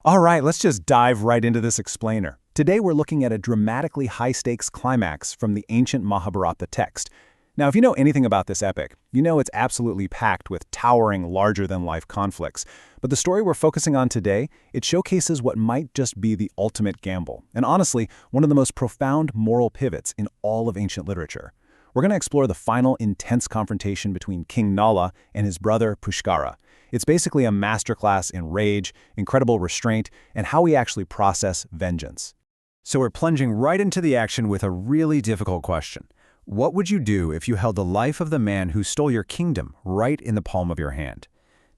All right, let's just dive right into this explainer. Today we're looking at a dramatically high-stakes climax from the ancient Mahabharata text. Now, if you know anything about this epic, you know it's absolutely packed with towering, larger-than-life conflicts. But the story we're focusing on today, it showcases what might just be the ultimate gamble, and honestly, one of the most profound moral pivots in all of ancient literature. We're going to explore the final intense confrontation between King Nala and his brother Pushkara. It's basically a masterclass in rage, incredible restraint, and how we actually process vengeance. So we're plunging right into the action with a really difficult question. What would you do if you held the life of the man who stole your kingdom right in the palm of your hand?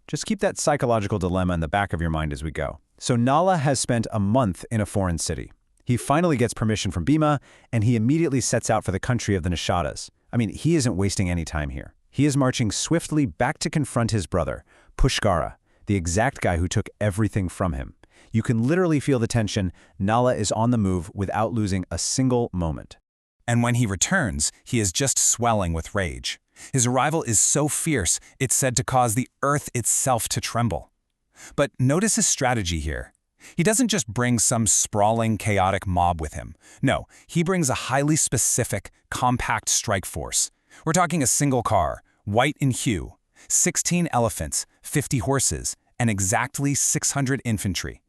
Just keep that psychological dilemma in the back of your mind as we go. So Nala has spent a month in a foreign city. He finally gets permission from Bhima, and he immediately sets out for the country of the Nishadhas. I mean, he isn't wasting any time here. He is marching swiftly back to confront his brother, Pushkara, the exact guy who took everything from him. You can literally feel the tension. Nala is on the move without losing a single moment. And when he returns, he is just swelling with rage. His arrival is so fierce, it's said to cause the earth itself to tremble. But notice his strategy here. He doesn't just bring some sprawling, chaotic mob with him. No, he brings a highly specific, compact strike force. We're talking a single car, white in hue, 16 elephants, 50 horses, and exactly 600 infantry.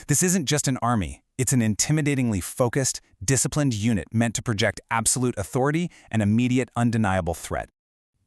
This isn't just an army. It's an intimidatingly focused, disciplined unit meant to project absolute authority and immediate, undeniable threat.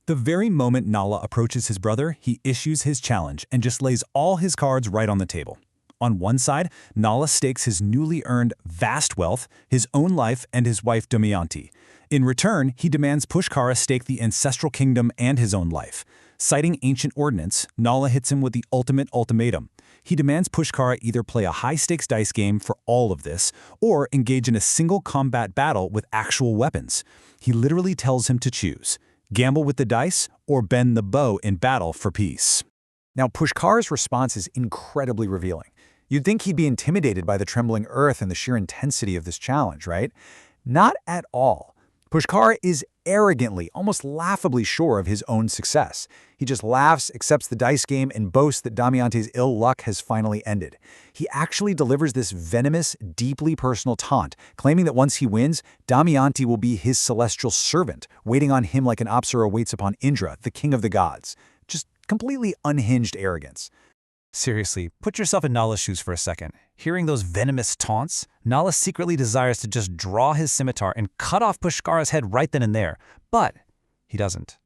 The very moment Nala approaches his brother, he issues his challenge and just lays all his cards right on the table. On one side, Nala stakes his newly earned vast wealth, his own life, and his wife Damayanti. In return, he demands Pushkara stake the ancestral kingdom and his own life. Citing ancient ordinance, Nala hits him with the ultimate ultimatum. He demands Pushkara either play a high-stakes dice game for all of this, or engage in a single combat battle with actual weapons. He literally tells him to choose: gamble with the dice or bend the bow in battle for peace. Now, Pushkara's response is incredibly revealing. You'd think he'd be intimidated by the trembling earth and the sheer intensity of this challenge, right? Not at all. Pushkara is arrogantly, almost laughably sure of his own success. He just laughs, accepts the dice game, and boasts that Damayanti's ill luck has finally ended. He actually delivers this venomous, deeply personal taunt, claiming that once he wins, Damayanti will be his celestial servant, waiting on him like an Apsara waits upon Indra, the king of the gods. Just completely unhinged arrogance. Seriously, put yourself in Nala's shoes for a second. Hearing those venomous taunts, Nala secretly desires to just draw his scimitar and cut off Pushkara's head right then and there, but he doesn't.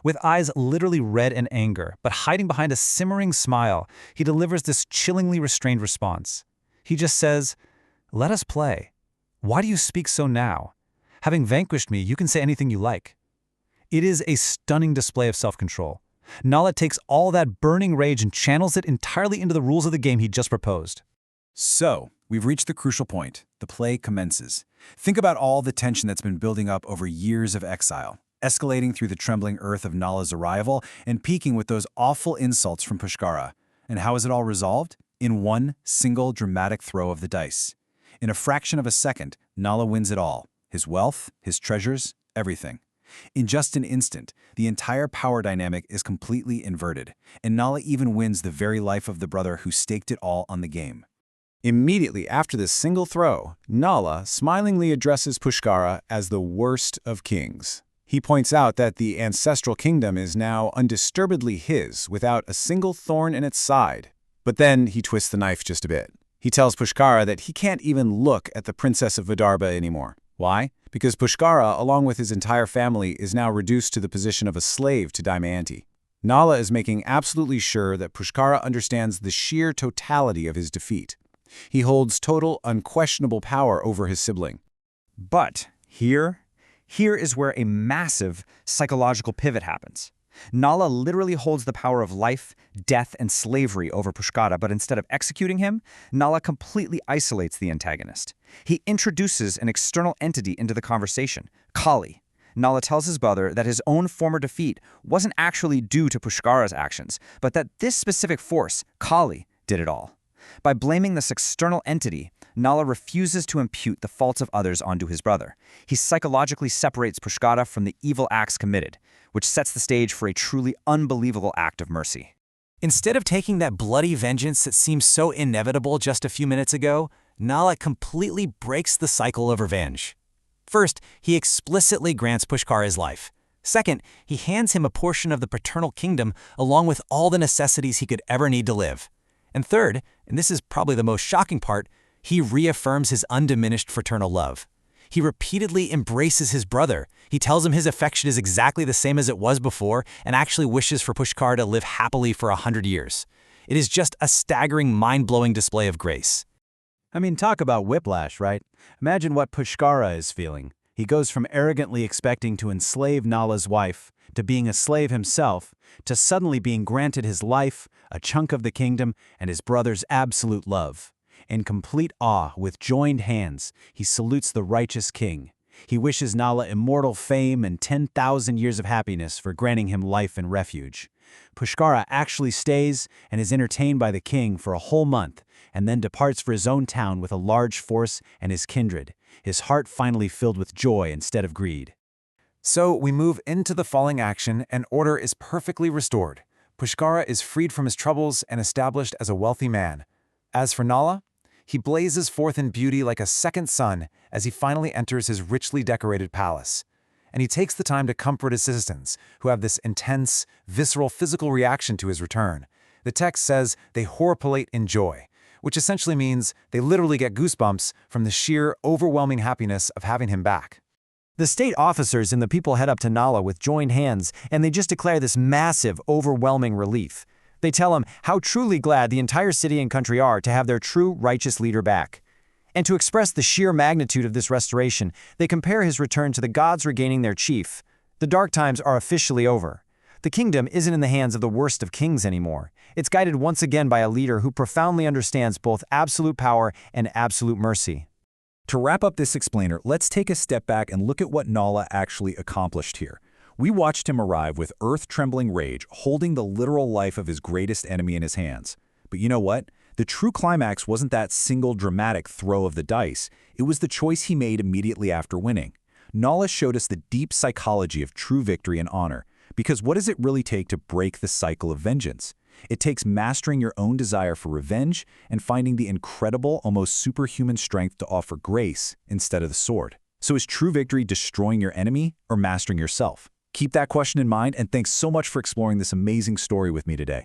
With eyes literally red in anger, but hiding behind a simmering smile, he delivers this chillingly restrained response. He just says, "Let us play. Why do you speak so now? Having vanquished me, you can say anything you like." It is a stunning display of self-control. Nala takes all that burning rage and channels it entirely into the rules of the game he just proposed. So, we've reached the crucial point. The play commences. Think about all the tension that's been building up over years of exile, escalating through the trembling earth of Nala's arrival and peaking with those awful insults from Pushkara. And how is it all resolved? In one single dramatic throw of the dice. In a fraction of a second, Nala wins it all. His wealth, his treasures, everything. In just an instant, the entire power dynamic is completely inverted, and Nala even wins the very life of the brother who staked it all on the game. Immediately after this single throw, Nala smilingly addresses Pushkara as the worst of kings. He points out that the ancestral kingdom is now undisturbedly his, without a single thorn in its side. But then he twists the knife just a bit. He tells Pushkara that he can't even look at the princess of Vidarbha anymore. Why? Because Pushkara, along with his entire family, is now reduced to the position of a slave to Damayanti. Nala is making absolutely sure that Pushkara understands the sheer totality of his defeat. He holds total, unquestionable power over his sibling. But here is where a massive psychological pivot happens. Nala literally holds the power of life, death, and slavery over Pushkara, but instead of executing him, Nala completely isolates the antagonist. He introduces an external entity into the conversation, Kali. Nala tells his brother that his own former defeat wasn't actually due to Pushkara's actions, but that this specific force, Kali, did it all. By blaming this external entity, Nala refuses to impute the faults of others onto his brother. He psychologically separates Pushkara from the evil acts committed, which sets the stage for a truly unbelievable act of mercy. Instead of taking that bloody vengeance that seemed so inevitable just a few minutes ago, Nala completely breaks the cycle of revenge. First, he explicitly grants Pushkara his life. Second, he hands him a portion of the paternal kingdom along with all the necessities he could ever need to live. And third, and this is probably the most shocking part, he reaffirms his undiminished fraternal love. He repeatedly embraces his brother. He tells him his affection is exactly the same as it was before and actually wishes for Pushkara to live happily for 100 years. It is just a staggering, mind-blowing display of grace. I mean, talk about whiplash, right? Imagine what Pushkara is feeling. He goes from arrogantly expecting to enslave Nala's wife, to being a slave himself, to suddenly being granted his life, a chunk of the kingdom, and his brother's absolute love. In complete awe, with joined hands, he salutes the righteous king. He wishes Nala immortal fame and 10,000 years of happiness for granting him life and refuge. Pushkara actually stays and is entertained by the king for a whole month, and then departs for his own town with a large force and his kindred, his heart finally filled with joy instead of greed. So we move into the falling action and order is perfectly restored. Pushkara is freed from his troubles and established as a wealthy man. As for Nala, he blazes forth in beauty like a second sun as he finally enters his richly decorated palace. And he takes the time to comfort his citizens, who have this intense, visceral physical reaction to his return. The text says they horripilate in joy, which essentially means they literally get goosebumps from the sheer, overwhelming happiness of having him back. The state officers and the people head up to Nala with joined hands, and they just declare this massive, overwhelming relief. They tell him how truly glad the entire city and country are to have their true righteous leader back. And to express the sheer magnitude of this restoration, they compare his return to the gods regaining their chief. The dark times are officially over. The kingdom isn't in the hands of the worst of kings anymore. It's guided once again by a leader who profoundly understands both absolute power and absolute mercy. To wrap up this explainer, let's take a step back and look at what Nala actually accomplished here. We watched him arrive with earth-trembling rage, holding the literal life of his greatest enemy in his hands. But you know what? The true climax wasn't that single dramatic throw of the dice. It was the choice he made immediately after winning. Nala showed us the deep psychology of true victory and honor. Because what does it really take to break the cycle of vengeance? It takes mastering your own desire for revenge and finding the incredible, almost superhuman strength to offer grace instead of the sword. So is true victory destroying your enemy or mastering yourself? Keep that question in mind, and thanks so much for exploring this amazing story with me today.